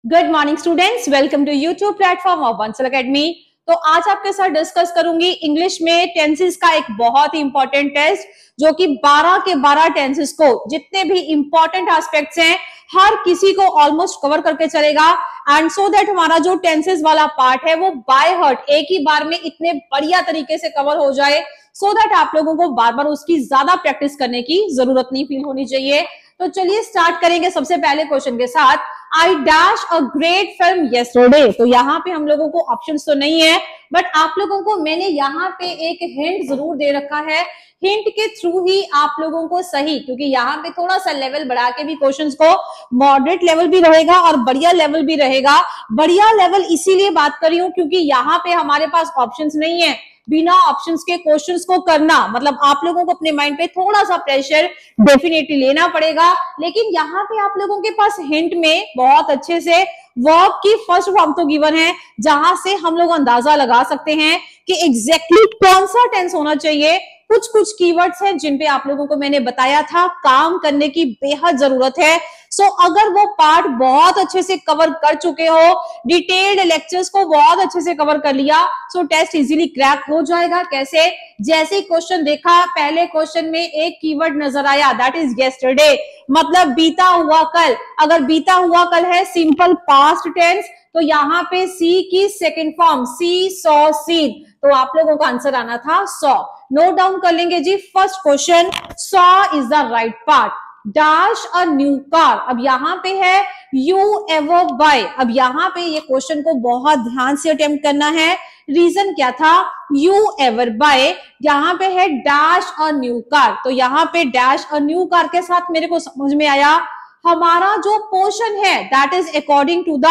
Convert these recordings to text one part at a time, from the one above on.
Good morning students, welcome to YouTube platform of Bansal academy. तो आज आपके साथ डिस्कस करूंगी इंग्लिश में टेंसेस का एक बहुत ही इंपॉर्टेंट टेस्ट, जो कि 12 के 12 टेंसेस को, जितने भी इंपॉर्टेंट एस्पेक्ट्स हैं, हर किसी को ऑलमोस्ट कवर करके चलेगा। एंड सो दैट हमारा जो टेंसेस वाला पार्ट है वो बाय हार्ट एक ही बार में इतने बढ़िया तरीके से कवर हो जाए, सो दैट आप लोगों को बार बार उसकी ज्यादा प्रैक्टिस करने की जरूरत नहीं फील होनी चाहिए। तो चलिए स्टार्ट करेंगे सबसे पहले क्वेश्चन के साथ। I dash a great film yesterday. तो यहाँ पे हम लोगों को ऑप्शंस तो नहीं है, बट आप लोगों को मैंने यहाँ पे एक हिंट जरूर दे रखा है। हिंट के थ्रू ही आप लोगों को सही, क्योंकि यहाँ पे थोड़ा सा लेवल बढ़ा के भी क्वेश्चंस को, मॉडरेट लेवल भी रहेगा और बढ़िया लेवल भी रहेगा। बढ़िया लेवल इसीलिए बात कर रही हूँ क्योंकि यहाँ पे हमारे पास ऑप्शंस नहीं है। बिना ऑप्शंस के क्वेश्चंस को करना मतलब आप लोगों को अपने माइंड पे थोड़ा सा प्रेशर डेफिनेटली लेना पड़ेगा। लेकिन यहाँ पे आप लोगों के पास हिंट में बहुत अच्छे से वर्ब की फर्स्ट फॉर्म तो गिवन है, जहां से हम लोग अंदाजा लगा सकते हैं कि एग्जैक्टली कौन सा टेंस होना चाहिए। कुछ कुछ कीवर्ड्स हैं जिन पे आप लोगों को मैंने बताया था काम करने की बेहद जरूरत है। सो अगर वो पार्ट बहुत अच्छे से कवर कर चुके हो, डिटेल्ड लेक्चर्स को बहुत अच्छे से कवर कर लिया, सो टेस्ट इजीली क्रैक हो जाएगा। कैसे? जैसे क्वेश्चन देखा, पहले क्वेश्चन में एक कीवर्ड नजर आया, दैट इज येस्टरडे, मतलब बीता हुआ कल। अगर बीता हुआ कल है सिंपल पास्ट टेंस, तो यहाँ पे सी की second form see saw seen, तो आप लोगों का आंसर आना था सॉ। नोट डाउन कर लेंगे जी। First question, saw is the right part. Dash a new car, अब यहाँ पे है यू एवर बाय। अब यहाँ पे ये क्वेश्चन को बहुत ध्यान से अटेम्प्ट करना है। रीजन क्या था? यू एवर बाय, यहाँ पे है डैश अ न्यू कार, तो यहाँ पे डैश अ न्यू कार के साथ मेरे को समझ में आया हमारा जो पोर्शन है that is according to the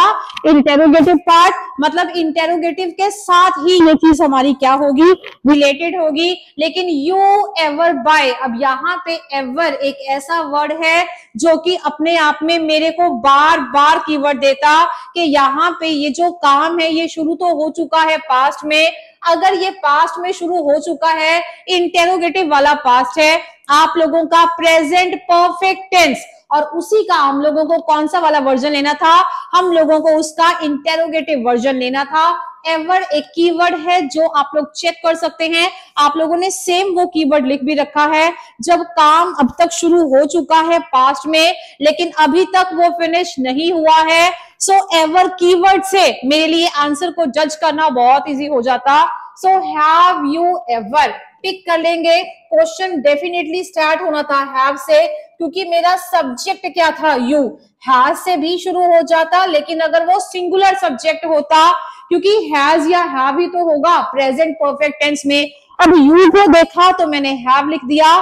interrogative part, मतलब इंटेरोगेटिव के साथ ही ये चीज हमारी क्या होगी, रिलेटेड होगी। लेकिन यू एवर बाय, अब यहाँ पे एवर एक ऐसा वर्ड है जो कि अपने आप में मेरे को बार बार कीवर्ड देता कि यहाँ पे ये जो काम है ये शुरू तो हो चुका है पास्ट में। अगर ये पास्ट में शुरू हो चुका है, इंटेरोगेटिव वाला पास्ट है, आप लोगों का प्रेजेंट परफेक्ट टेंस, और उसी का हम लोगों को कौन सा वाला वर्जन लेना था? हम लोगों को उसका इंटेरोगेटिव वर्जन लेना था। एवर एक कीवर्ड है जो आप लोग चेक कर सकते हैं। आप लोगों ने सेम वो कीवर्ड लिख भी रखा है, जब काम अब तक शुरू हो चुका है पास्ट में लेकिन अभी तक वो फिनिश नहीं हुआ है। सो एवर कीवर्ड से मेरे लिए आंसर को जज करना बहुत इजी हो जाता। So have you ever pick कर लेंगे। क्वेश्चन डेफिनेटली स्टार्ट होना था हैव से, क्योंकि मेरा सब्जेक्ट क्या था? यू। हैज से भी शुरू हो जाता, लेकिन अगर वो सिंगुलर सब्जेक्ट होता, क्योंकि हैज या हैव ही तो होगा प्रेजेंट परफेक्ट टेंस में। अब यू को देखा तो मैंने हैव लिख दिया।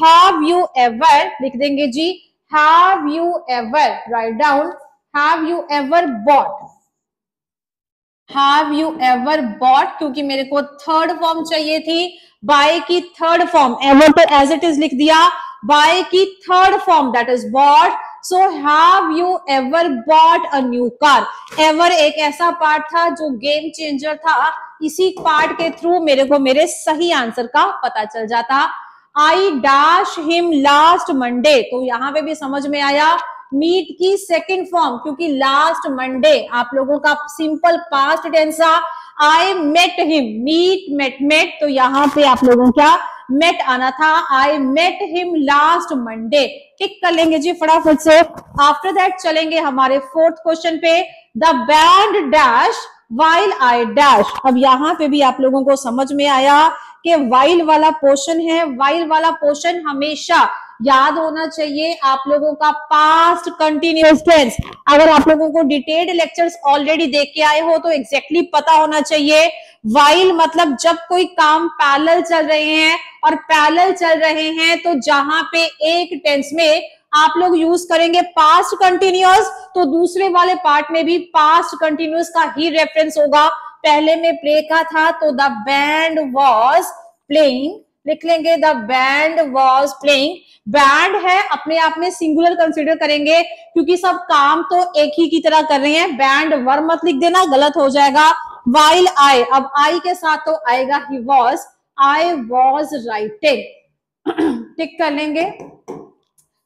हैव यू एवर लिख देंगे जी। Have you ever, write down, have you ever bought. Have you ever bought, क्योंकि मेरे को थर्ड फॉर्म चाहिए थी, बाय की थर्ड फॉर्म, एवर तो एज इट इज लिख दिया, बाय की third form that is bought. So have you ever bought a new car. Ever एक ऐसा पार्ट था जो गेम चेंजर था, इसी पार्ट के थ्रू मेरे को मेरे सही आंसर का पता चल जाता। I dash him last Monday, तो यहां पे भी समझ में आया मीट की सेकंड फॉर्म, क्योंकि लास्ट मंडे आप लोगों का सिंपल पास्ट टेंस था। I met him, meet met met, तो यहाँ पे आप लोगों क्या मेट आना था। I met him last Monday. Tick कर लेंगे जी फटाफट से। आफ्टर दैट चलेंगे हमारे फोर्थ क्वेश्चन पे। The band dash while I dash. अब यहाँ पे भी आप लोगों को समझ में आया कि वाइल वाला पोर्शन है। वाइल वाला पोर्शन हमेशा याद होना चाहिए आप लोगों का पास्ट कंटिन्यूअस टेंस। अगर आप लोगों को डिटेल्ड लेक्चर्स ऑलरेडी देख के आए हो तो एग्जैक्टली पता होना चाहिए वाइल मतलब जब कोई काम पैरेलल चल रहे हैं, और पैरेलल चल रहे हैं तो जहां पे एक टेंस में आप लोग यूज करेंगे पास्ट कंटिन्यूअस, तो दूसरे वाले पार्ट में भी पास्ट कंटिन्यूअस का ही रेफरेंस होगा। पहले में प्ले का था तो द बैंड वॉज प्लेइंग लिख लेंगे, the band was playing. Band है अपने आप में सिंगुलर कंसीडर करेंगे, क्योंकि सब काम तो एक ही की तरह कर रहे हैं। बैंड वर्ब मत लिख देना, गलत हो जाएगा। वाइल आई, अब आई के साथ तो आएगा ही was. I was writing, tick कर लेंगे।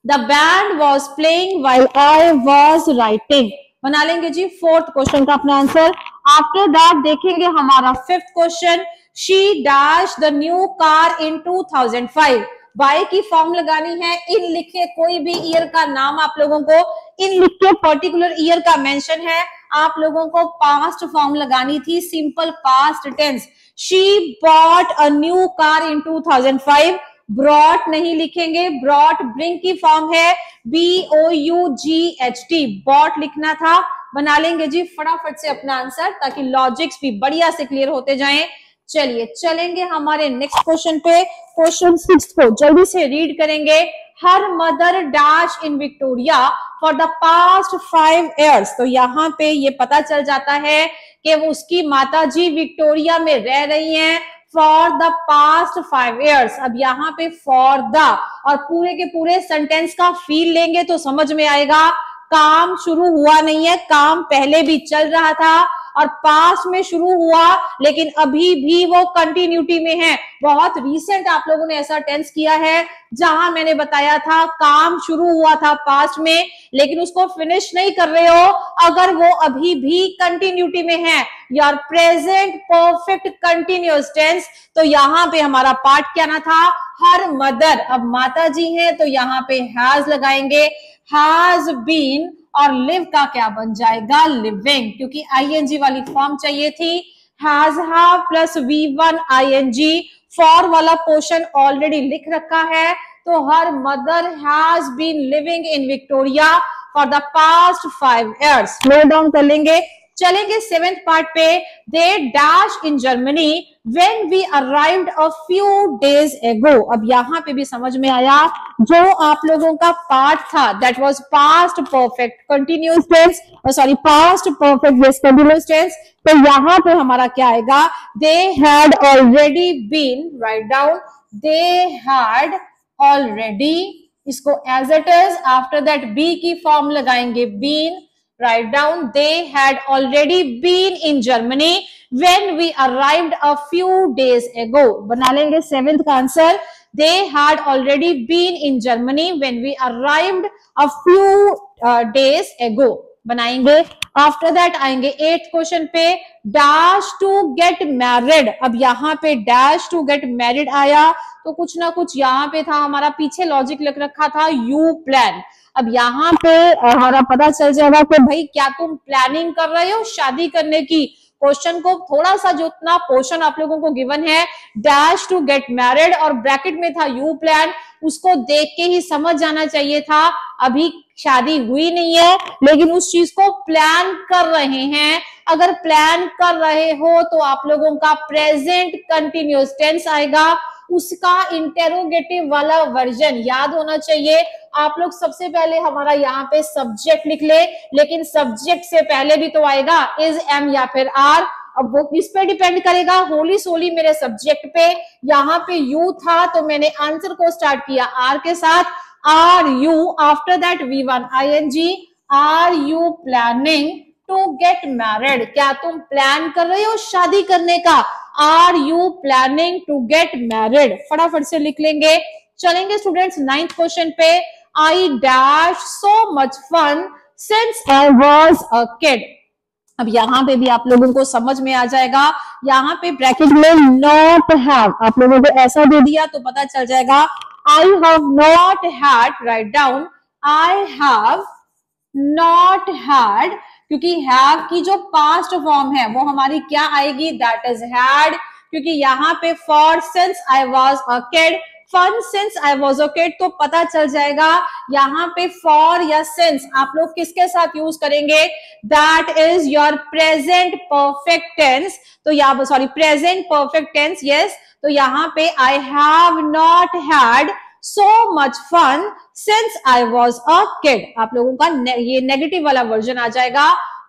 The band was playing while I was writing. बना लेंगे जी फोर्थ क्वेश्चन का अपना आंसर। आफ्टर दैट देखेंगे हमारा fifth question, she dash the new car in 2005। Buy की फॉर्म लगानी है, इन लिखे कोई भी ईयर का नाम आप लोगों को, इन लिखे पर्टिकुलर ईयर का मेंशन है, आप लोगों को पास्ट फॉर्म लगानी थी, simple past tense. She bought a new car in 2005, brought नहीं लिखेंगे, ब्रॉट ब्रिंग की फॉर्म है, BOUGHT, बॉट लिखना था। बना लेंगे जी फटाफट से अपना आंसर, ताकि लॉजिक्स भी बढ़िया से क्लियर होते जाएं। चलिए चलेंगे हमारे नेक्स्ट क्वेश्चन पे, क्वेश्चन 6 को जल्दी से रीड करेंगे। Her mother dash in Victoria for the past 5 years। तो यहाँ पे ये पता चल जाता है कि उसकी माता जी विक्टोरिया में रह रही हैं फॉर द पास्ट 5 years। अब यहाँ पे फॉर द और पूरे के पूरे सेंटेंस का फील लेंगे तो समझ में आएगा, काम शुरू हुआ नहीं है, काम पहले भी चल रहा था और पास्ट में शुरू हुआ, लेकिन अभी भी वो कंटिन्यूटी में है। बहुत रीसेंट आप लोगों ने ऐसा टेंस किया है जहां मैंने बताया था काम शुरू हुआ था पास्ट में, लेकिन उसको फिनिश नहीं कर रहे हो, अगर वो अभी भी कंटिन्यूटी में है, यार प्रेजेंट परफेक्ट कंटिन्यूअस टेंस। तो यहाँ पे हमारा पार्ट क्या ना था, हर मदर, अब माता जी हैं तो यहाँ पे हैज लगाएंगे, हैज बीन, और लिव का क्या बन जाएगा, लिविंग, क्योंकि आईएनजी वाली फॉर्म चाहिए थी। Has have plus V1 ING, for वाला पोर्शन ऑलरेडी लिख रखा है, तो हर mother has been living in Victoria for the past 5 years। Note down कर लेंगे। चलेंगे 7th पार्ट पे, they dash in Germany when we arrived a few days ago. अब यहाँ पे भी समझ में आया, जो आप लोगों का पार्ट था that was past perfect continuous tense, sorry past perfect yes continuous tense. तो यहाँ पे हमारा क्या आएगा, they had already been, write down, they had already, इसको as it is, after that be की फॉर्म लगाएंगे been, write down, they had already been in Germany when we arrived a few days ago। बना लेंगे 7th का answer, they had already been in Germany when we arrived a few days ago। बनाएंगे। After that आएंगे 8th question पे, dash to get married. अब यहाँ पे dash to get married आया तो कुछ ना कुछ यहाँ पे था, हमारा पीछे लॉजिक लिख रखा था यू प्लान। अब यहाँ पे हमारा पता चल जाएगा कि भाई क्या तुम प्लानिंग कर रहे हो शादी करने की। क्वेश्चन को थोड़ा सा जो इतना पोर्शन आप लोगों को गिवन है, डैश टू गेट मैरिड और ब्रैकेट में था यू प्लान, उसको देख के ही समझ जाना चाहिए था अभी शादी हुई नहीं है, लेकिन उस चीज को प्लान कर रहे हैं। अगर प्लान कर रहे हो तो आप लोगों का प्रेजेंट कंटिन्यूअस टेंस आएगा, उसका इंटेरोगेटिव वाला वर्जन याद होना चाहिए। आप लोग सबसे पहले हमारा यहाँ पे सब्जेक्ट लिख ले, लेकिन सब्जेक्ट से पहले भी तो आएगा इज, एम या फिर आर। अब वो किस पे डिपेंड करेगा, होली सोली मेरे सब्जेक्ट पे। यहाँ पे यू था तो मैंने आंसर को स्टार्ट किया आर के साथ, are you, after that V1 ING, are you planning to get married. क्या तुम प्लान कर रहे हो शादी करने का, are you planning to get married. फटाफट से लिख लेंगे। चलेंगे स्टूडेंट्स 9th क्वेश्चन पे, I dash so much fun since I was a kid. अब यहाँ पे भी आप लोगों को समझ में आ जाएगा, यहाँ पे ब्रैकेट में नॉट हैव आप लोगों को ऐसा दे दिया तो पता चल जाएगा, आई have not had, right down, I have not had, क्योंकि हैव की जो पास्ट फॉर्म है वो हमारी क्या आएगी, दैट इज हैड, क्योंकि यहाँ पे for since I was a kid, fun since I was a kid, तो पता चल जाएगा यहाँ पे फॉर या सिंस आप लोग किसके साथ यूज करेंगे, that is your present perfect tense. तो यहाँ sorry present perfect tense, yes. तो यहाँ पे I have not had so much fun since I was a kid, आप लोगों का ये नेगेटिव वाला वर्जन आ जाएगा।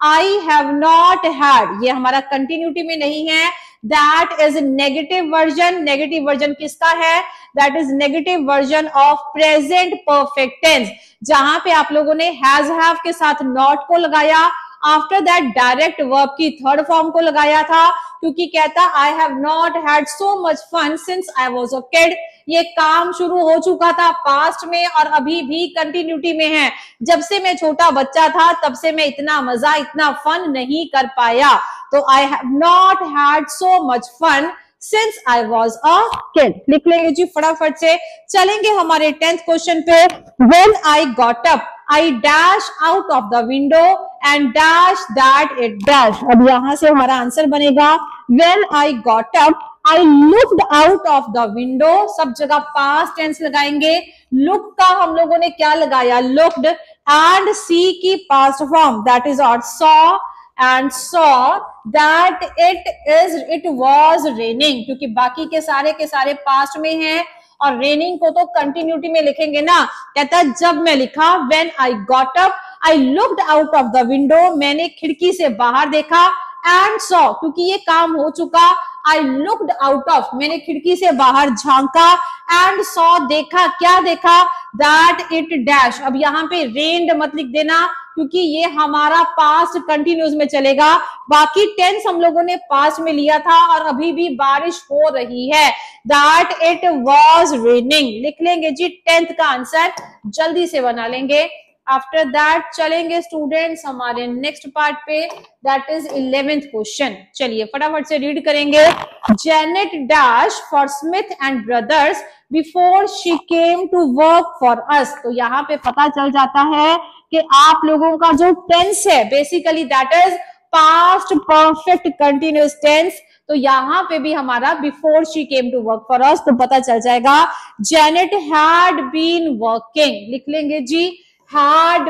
I have not had, ये हमारा कंटिन्यूटी में नहीं है, that is negative version. Negative version किसका है, that is negative version of present perfect tense, जहां पे आप लोगों ने हैज हैव के साथ नॉट को लगाया, आफ्टर दैट डायरेक्ट वर्ब की थर्ड फॉर्म को लगाया था, क्योंकि कहता I have not had so much fun since I was a kid. ये काम शुरू हो चुका था पास्ट में और अभी भी कंटिन्यूटी में है। जब से मैं छोटा बच्चा था तब से मैं इतना मजा, इतना फन नहीं कर पाया। तो I have not had so much fun since I was a kid. लिख लेंगे जी फटाफट से। चलेंगे हमारे 10th क्वेश्चन पे। When I got up, I dash out of the window and dash that it dash। अब यहां से हमारा आंसर बनेगा When I got up, I looked out of the window। सब जगह पास्ट टेंस लगाएंगे। look का हम लोगों ने क्या लगाया, looked, and see की पास्ट फॉर्म that is और saw and saw that it was raining, क्योंकि बाकी के सारे पास्ट में हैं और रेनिंग को तो कंटिन्यूटी में लिखेंगे ना। कहता है जब मैं लिखा when I got up, I looked out of the window, मैंने खिड़की से बाहर देखा, and saw क्योंकि ये काम हो चुका, I looked out of मैंने खिड़की से बाहर झांका, and saw देखा, क्या देखा, that it dash। अब यहाँ पे rained मत लिख देना क्योंकि ये हमारा पास्ट कंटिन्यूस में चलेगा। बाकी टेंस हम लोगों ने पास्ट में लिया था और अभी भी बारिश हो रही है। That it was raining लिख लेंगे जी 10th का आंसर, जल्दी से बना लेंगे। आफ्टर दैट चलेंगे स्टूडेंट्स हमारे नेक्स्ट पार्ट पे, दैट इज 11th क्वेश्चन। चलिए फटाफट से रीड करेंगे। Janet dash for Smith and brothers before she came to work for us. तो यहाँ पे पता चल जाता है कि आप लोगों का जो टेंस है basically that is past perfect continuous tense. तो यहाँ पे भी हमारा before she came to work for us, तो पता चल जाएगा जेनेट हैड बीन वर्किंग। लिख लेंगे जी had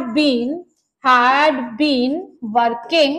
been working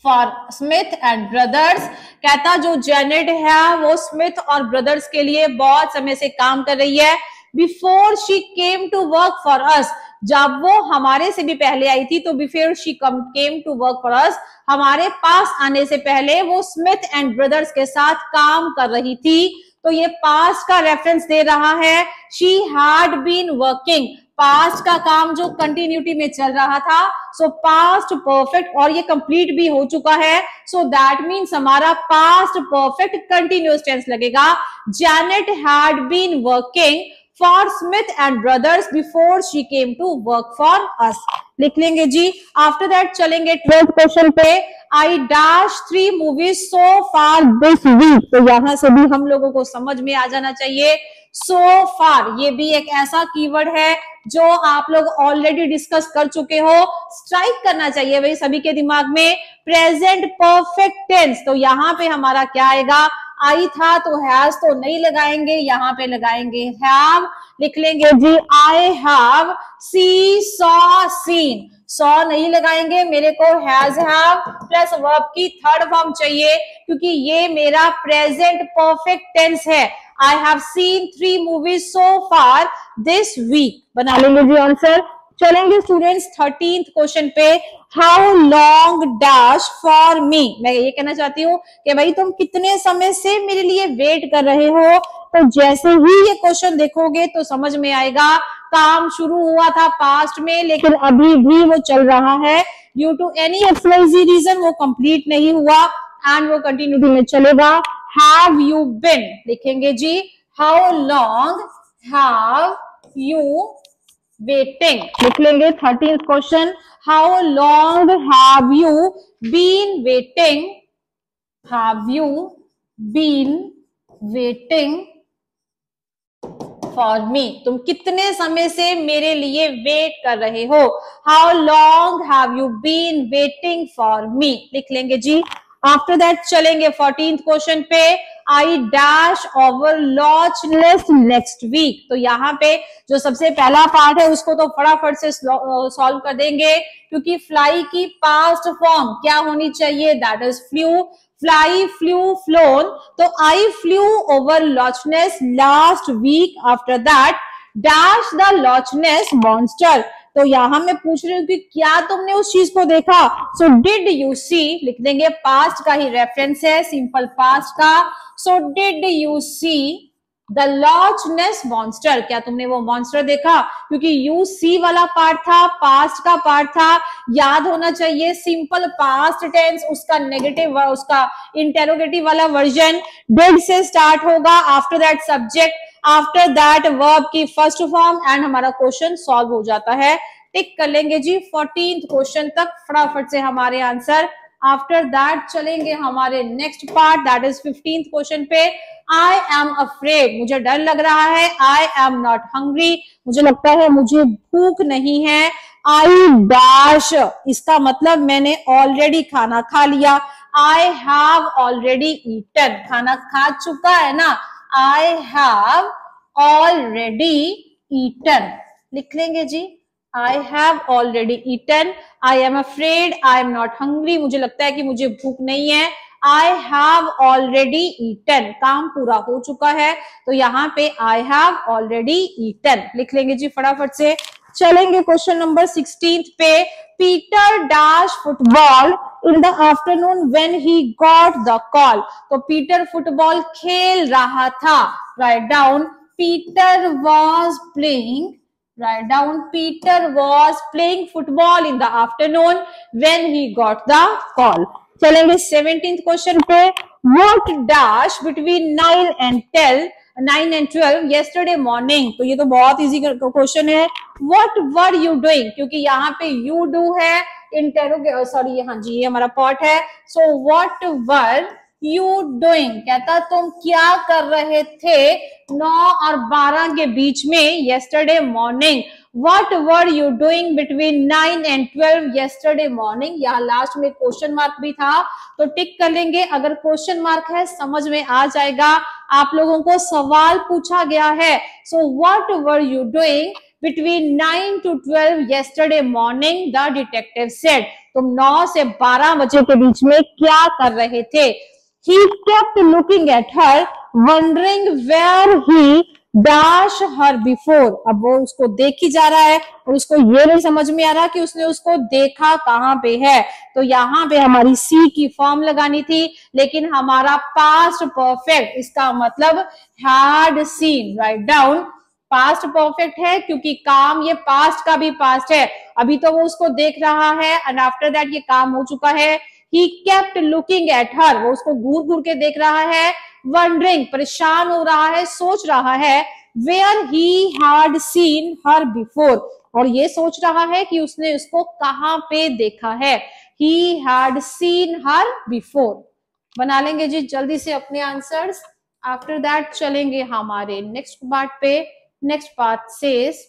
for Smith and Brothers। कहता जो जेनेट है वो स्मिथ और ब्रदर्स के लिए बहुत समय से काम कर रही है। Before she came to work for us, जब वो हमारे से भी पहले आई थी, तो before she came to work for us, हमारे पास आने से पहले वो स्मिथ एंड ब्रदर्स के साथ काम कर रही थी। तो ये पास्ट का रेफरेंस दे रहा है। She had been working, past का काम जो कंटिन्यूटी में चल रहा था, सो पास्ट परफेक्ट, और ये कंप्लीट भी हो चुका है। सो दैट मीन्स हमारा पास्ट परफेक्ट कंटिन्यूअस टेंस लगेगा। Janet had been working for Smith and brothers before she came to work for us. लिख लेंगे जी। आफ्टर दैट चलेंगे 12th क्वेश्चन पे। I dash 3 movies so far this week. तो यहां से भी हम लोगों को समझ में आ जाना चाहिए सो फार, ये भी एक ऐसा कीवर्ड है जो आप लोग ऑलरेडी डिस्कस कर चुके हो। स्ट्राइक करना चाहिए भाई सभी के दिमाग में। प्रेजेंट परफेक्ट टेंस, तो यहाँ पे हमारा क्या आएगा, आई था तो हैज तो नहीं लगाएंगे, यहाँ पे लगाएंगे हैव। लिख लेंगे जी I have see saw seen. Saw नहीं लगाएंगे, मेरे को हैज हैव प्लस वर्ब की थर्ड फॉर्म चाहिए क्योंकि ये मेरा प्रेजेंट परफेक्ट टेंस है। I have seen 3 movies so far this week। बना लेंगे जी आंसर। चलेंगे स्टूडेंट्स 13th क्वेश्चन पे। How long dash for me। मैं ये कहना चाहती हूँ कि भाई तुम कितने समय से मेरे लिए वेट कर रहे हो। तो जैसे ही ये क्वेश्चन देखोगे तो समझ में आएगा काम शुरू हुआ था पास्ट में लेकिन अभी भी वो चल रहा है। Due to any XYZ reason वो कंप्लीट नहीं हुआ एंड वो कंटिन्यूटी में चलेगा। Have you been लिखेंगे जी how long have you waiting। लिख लेंगे 13th question. How long have you been waiting, have you been waiting for me। तुम कितने समय से मेरे लिए वेट कर रहे हो। How long have you been waiting for me। लिख लेंगे जी। आफ्टर दैट चलेंगे 14th क्वेश्चन पे। I dash over Loch Ness next week. तो यहाँ पे जो सबसे पहला पार्ट है उसको तो फटाफट से सॉल्व कर देंगे क्योंकि फ्लाई की पास्ट फॉर्म क्या होनी चाहिए, that is flew. Fly flew flown, तो I flew over Loch Ness last week. After that dash the Loch Ness monster. तो यहां मैं पूछ रही हूँ कि क्या तुमने उस चीज को देखा। सो डिड यू सी लिख देंगे, पास्ट का ही रेफरेंस है, सिंपल पास्ट का। So did you see the Loch Ness monster, क्या तुमने वो मॉन्स्टर देखा? क्योंकि यू सी वाला पार्ट था, पास्ट का पार्ट था, याद होना चाहिए सिंपल पास्ट टेंस, उसका नेगेटिव, उसका इंटेरोगेटिव वाला वर्जन डिड से स्टार्ट होगा, after that subject, after that verb की फर्स्ट फॉर्म, एंड हमारा क्वेश्चन सॉल्व हो जाता है। टिक कर लेंगे जी 14th क्वेश्चन तक फटाफट से हमारे आंसर। आफ्टर दैट चलेंगे हमारे next part, that is 15th question पे। आई एम अफ्रेड, मुझे डर लग रहा है। आई एम नॉट हंग्री, मुझे लगता है मुझे भूख नहीं है। आई डैश, इसका मतलब मैंने ऑलरेडी खाना खा लिया। आई हैव ऑलरेडी ईटन, खाना खा चुका है ना। आई हैव ऑलरेडी ईटन, लिख लेंगे जी। I have already eaten. I am afraid. I am not hungry. मुझे लगता है कि मुझे भूख नहीं है। I have already eaten. काम पूरा हो चुका है, तो यहाँ पे I have already eaten लिख लेंगे जी फटाफट से। चलेंगे क्वेश्चन नंबर 16 पे। Peter dash football in the afternoon when he got the call, तो पीटर फुटबॉल खेल रहा था। Write down, Peter was playing, write down, Peter was playing football in the afternoon when he got the call. चलेंगे 17th question पे। What dash between 9 and 12 yesterday morning, तो ये तो बहुत इजी क्वेश्चन है। What were you doing, क्योंकि यहाँ पे you do है, इंटेरोगे सॉरी हाँ जी ये हमारा पॉट है। So what were you doing, कहता तुम क्या कर रहे थे 9 और 12 के बीच में yesterday morning। What were you doing between 9 and 12 yesterday morning, यहाँ लास्ट में क्वेश्चन मार्क भी था, तो टिक कर लेंगे। अगर क्वेश्चन मार्क है समझ में आ जाएगा, आप लोगों को सवाल पूछा गया है। So what were you doing between 9 to 12 yesterday morning, the detective said, तुम 9 से 12 बजे के बीच में क्या कर रहे थे। He kept looking at her, wondering where he dash her before, अब वो उसको देख ही जा रहा है और उसको ये नहीं समझ में आ रहा कि उसने उसको देखा कहाँ पे है। तो यहाँ पे हमारी सी की फॉर्म लगानी थी, लेकिन हमारा पास्ट परफेक्ट, इसका मतलब had seen, write down, past perfect है क्योंकि काम ये पास्ट का भी पास्ट है, अभी तो वो उसको देख रहा है एंड आफ्टर दैट ये काम हो चुका है। He kept looking at her, वो उसको घूर घूर के देख रहा है। Wondering, परेशान हो रहा है, सोच रहा है। Where he had seen her before, और ये सोच रहा है कि उसने उसको कहाँ पे देखा है। He had seen her before, बना लेंगे जी जल्दी से अपने आंसर्स। आफ्टर दैट चलेंगे हमारे नेक्स्ट पार्ट पे। नेक्स्ट पार्ट सेज,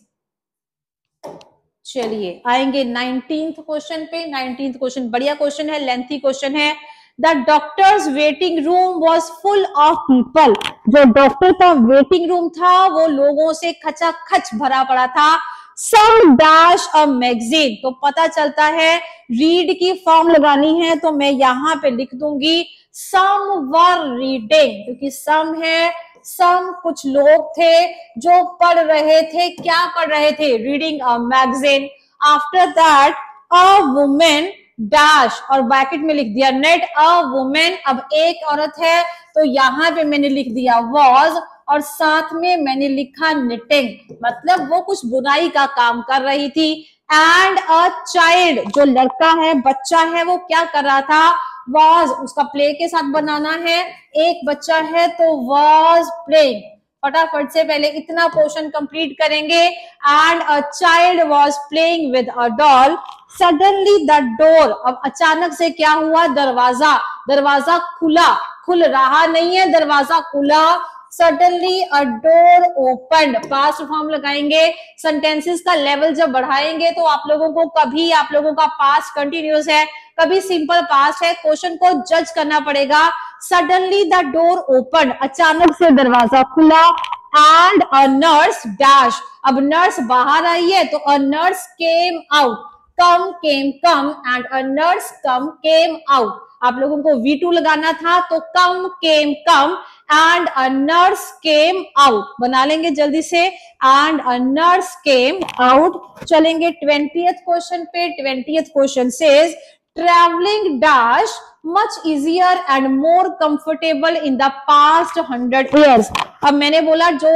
चलिए आएंगे 19th क्वेश्चन पे। 19th क्वेश्चन बढ़िया क्वेश्चन है, लेंथी क्वेश्चन है। The doctors waiting room was full of people, जो डॉक्टर का वेटिंग रूम था वो लोगों से खचाखच भरा पड़ा था। सम डैश अ मैगजीन, तो पता चलता है रीड की फॉर्म लगानी है, तो मैं यहाँ पे लिख दूंगी सम वर रीडिंग, क्योंकि सम है, सम कुछ लोग थे जो पढ़ रहे थे। क्या पढ़ रहे थे? Reading a magazine. After that a women dash, और ब्रैकेट में लिख दिया नेट अ वुमेन, अब एक औरत है तो यहाँ पे मैंने लिख दिया वॉज, और साथ में मैंने लिखा निटिंग, मतलब वो कुछ बुनाई का काम कर रही थी। एंड अ चाइल्ड, जो लड़का है बच्चा है वो क्या कर रहा था? वॉज, उसका प्ले के साथ बनाना है, एक बच्चा है तो वॉज प्लेइंग। फटाफट से पहले इतना पोर्शन कंप्लीट करेंगे। And a child was playing with a doll. Suddenly the door, अब अचानक से क्या हुआ? दरवाजा, दरवाजा खुला, खुल रहा नहीं है, दरवाजा खुला। सडनली अ डोर ओपन्ड, पास्ट फॉर्म लगाएंगे। सेंटेंसेस का लेवल जब बढ़ाएंगे तो आप लोगों को कभी आप लोगों का पास्ट कंटिन्यूस है, कभी सिंपल पास्ट है, क्वेश्चन को जज करना पड़ेगा। सडनली द डोर ओपन, अचानक से दरवाजा खुला। एंड अ नर्स डैश, अब नर्स बाहर आई है तो a nurse came out, come came come, and a nurse come came out. आप लोगों को V2 लगाना था तो come came come and a nurse came out, बना लेंगे जल्दी से। And a nurse came out. चलेंगे 20th क्वेश्चन पे। 20th question says travelling dash much easier and more comfortable in the past 100 years. अब मैंने बोला जो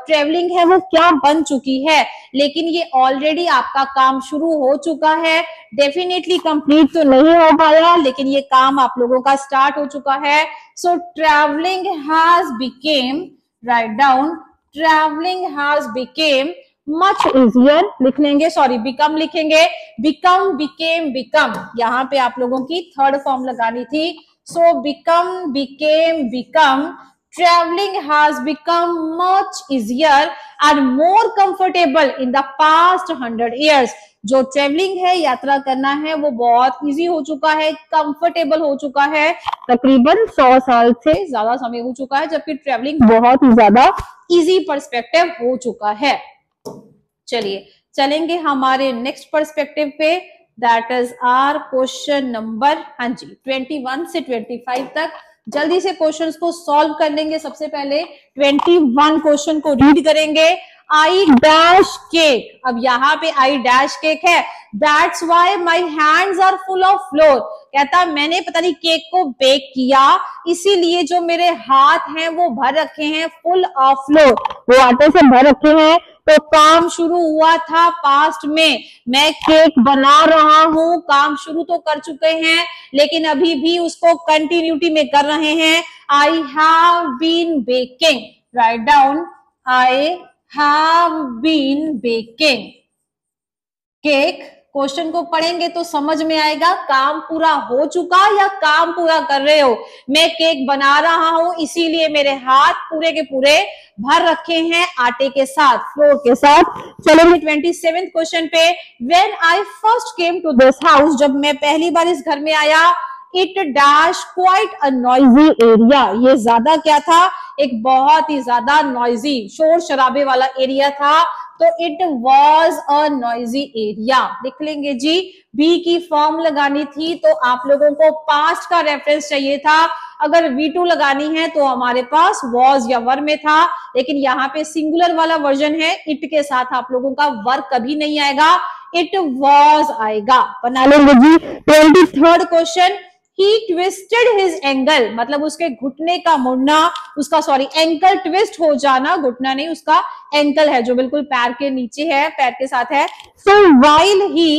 ट्रेवलिंग है वो क्या बन चुकी है, लेकिन ये ऑलरेडी आपका काम शुरू हो चुका है। डेफिनेटली कंप्लीट तो नहीं हो पाया, लेकिन ये काम आप लोगों का स्टार्ट हो चुका है। So travelling has became, write down, travelling has became much easier, लिख लेंगे, सॉरी बिकम लिखेंगे, बिकम, बिकेम, बिकम, यहाँ पे आप लोगों की थर्ड फॉर्म लगानी थी। So become, became, become, travelling has become much easier and more comfortable in the past 100 years. जो ट्रेवलिंग है, यात्रा करना है, वो बहुत इजी हो चुका है, कंफर्टेबल हो चुका है। तकरीबन 100 साल से ज्यादा समय हो चुका है, जबकि ट्रेवलिंग बहुत ही ज्यादा इजी पर्सपेक्टिव हो चुका है। चलिए चलेंगे हमारे नेक्स्ट पर्सपेक्टिव पे, that is our question number, हाँ जी, 21 से 25 तक। जल्दी से क्वेश्चंस को सॉल्व कर लेंगे। सबसे पहले 21 क्वेश्चन को रीड करेंगे। आई डैश केक, अब यहाँ पे आई डैश केक है, that's why my hands are full of flour. कहता मैंने पता नहीं केक को बेक किया, इसीलिए जो मेरे हाथ हैं वो भर रखे हैं फुल ऑफ फ्लोर, वो आटे से भर रखे हैं। तो काम शुरू हुआ था पास्ट में, मैं केक बना रहा हूं, काम शुरू तो कर चुके हैं, लेकिन अभी भी उसको कंटिन्यूटी में कर रहे हैं। I have been baking, write down, I have been baking cake. Question को पढ़ेंगे तो समझ में आएगा काम पूरा हो चुका या काम पूरा कर रहे हो। मैं केक बना रहा हूं, इसीलिए मेरे हाथ पूरे के पूरे भर रखे हैं आटे के साथ, फ्लोर के साथ। चलेंगे 27th क्वेश्चन पे। When I first came to this house, जब मैं पहली बार इस घर में आया, it dash quite a noisy area, ये ज्यादा क्या था, एक बहुत ही ज्यादा नॉइजी, शोर शराबे वाला एरिया था। तो it was a noisy area, लिख लेंगे जी। बी की फॉर्म लगानी थी तो आप लोगों को पास्ट का रेफरेंस चाहिए था। अगर V2 लगानी है तो हमारे पास वॉज या वर में था, लेकिन यहाँ पे सिंगुलर वाला वर्जन है, इट के साथ आप लोगों का वर कभी नहीं आएगा, इट वॉज आएगा। बना लेंगे जी। 23rd question. He twisted his ankle, मतलब उसके घुटने का मुड़ना, उसका सॉरी एंकल ट्विस्ट हो जाना, घुटना नहीं, उसका एंकल है जो बिल्कुल पैर के नीचे है, पैर के साथ है। So while he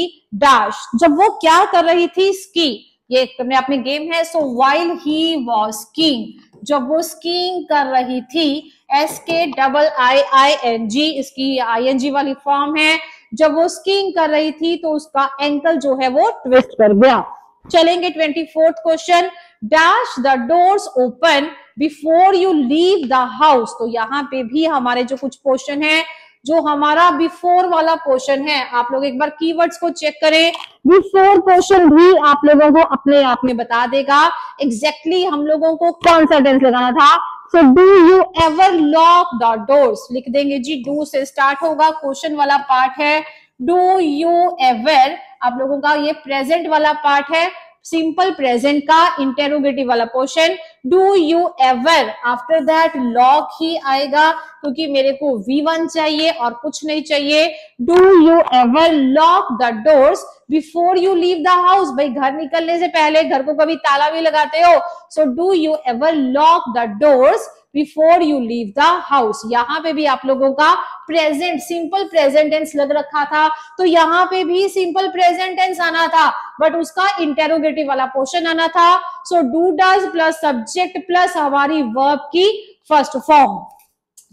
dash, जब वो क्या कर रही थी, स्की, ये अपने आप में गेम है। So while he was skiing, जब वो स्कीइंग कर रही थी, SKIING, इसकी ING वाली फॉर्म है। जब वो स्कीइंग कर रही थी तो उसका एंकल जो है वो ट्विस्ट कर गया। चलेंगे 24th question. Dash the doors open before you leave the house. तो यहाँ पे भी हमारे जो कुछ पोर्शन है, जो हमारा बिफोर वाला पोर्शन है, आप लोग एक बार कीवर्ड्स को चेक करें। बिफोर पोर्शन भी आप लोगों को अपने आप में बता देगा एग्जैक्टली हम लोगों को कौन सा टेंस लगाना था। So do you ever lock the doors, लिख देंगे जी, डू से स्टार्ट होगा, क्वेश्चन वाला पार्ट है। डू यू एवर, आप लोगों का ये प्रेजेंट वाला पार्ट है, सिंपल प्रेजेंट का इंटेरोगेटिव वाला portion. Do you ever, after that lock ही आएगा, क्योंकि मेरे को V1 चाहिए और कुछ नहीं चाहिए। Do you ever lock the doors before you leave the house, भाई घर निकलने से पहले घर को कभी ताला भी लगाते हो। सो do you ever lock the doors before you leave the house. यहाँ पे भी आप लोगों का प्रेजेंट, सिंपल प्रेजेंट टेंस लग रखा था, तो यहाँ पे भी सिंपल प्रेजेंट टेंस आना था, बट उसका इंटेरोगेटिव वाला पोर्शन आना था। So do does plus subject plus हमारी वर्ब की फर्स्ट फॉर्म।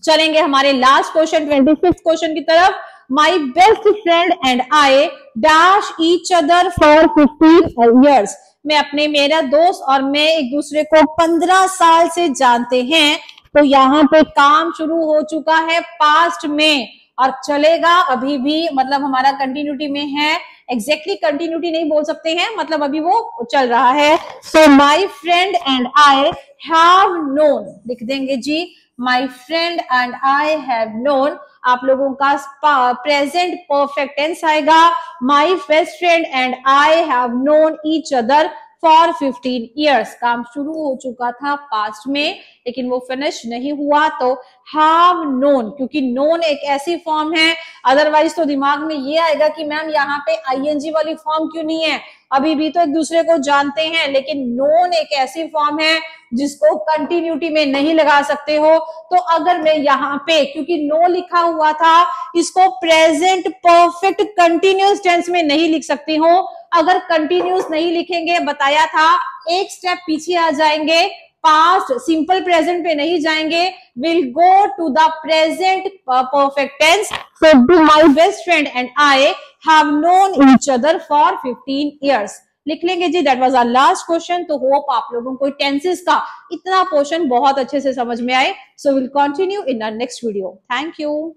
चलेंगे हमारे लास्ट क्वेश्चन 25th क्वेश्चन की तरफ। माई best friend and I dash each other for 15 years। मैं अपने, मेरा दोस्त और मैं एक दूसरे को 15 साल से जानते हैं। तो यहाँ पे काम शुरू हो चुका है पास्ट में और चलेगा अभी भी, मतलब हमारा कंटिन्यूटी में है, एग्जैक्टली कंटिन्यूटी नहीं बोल सकते हैं, मतलब अभी वो चल रहा है। So my friend and I have known, लिख देंगे जी, my friend and I have known. आप लोगों का प्रेजेंट परफेक्ट टेंस आएगा। My best friend and I have known each other for 15 years. काम शुरू हो चुका था पास्ट में लेकिन वो फिनिश नहीं हुआ, तो हैव नोन, क्योंकि नोन एक ऐसी फॉर्म है, अदरवाइज तो दिमाग में ये आएगा कि मैम यहाँ पे आईएनजी वाली फॉर्म क्यों नहीं है, अभी भी तो एक दूसरे को जानते हैं, लेकिन नोन एक ऐसी फॉर्म है जिसको कंटिन्यूटी में नहीं लगा सकते हो। तो अगर मैं यहाँ पे, क्योंकि नो लिखा हुआ था, इसको प्रेजेंट परफेक्ट कंटिन्यूस टेंस में नहीं लिख सकती हूँ। अगर कंटिन्यूस नहीं लिखेंगे, बताया था एक स्टेप पीछे आ जाएंगे, पास्ट सिंपल प्रेजेंट पे नहीं जाएंगे, will go to the present perfect tense. So my best friend and I have known each other for 15 years. लिख लेंगे जी, that was our last question. तो होप आप लोगों को टेंसेस का इतना पोर्शन बहुत अच्छे से समझ में आए। So will continue in our next video. Thank you.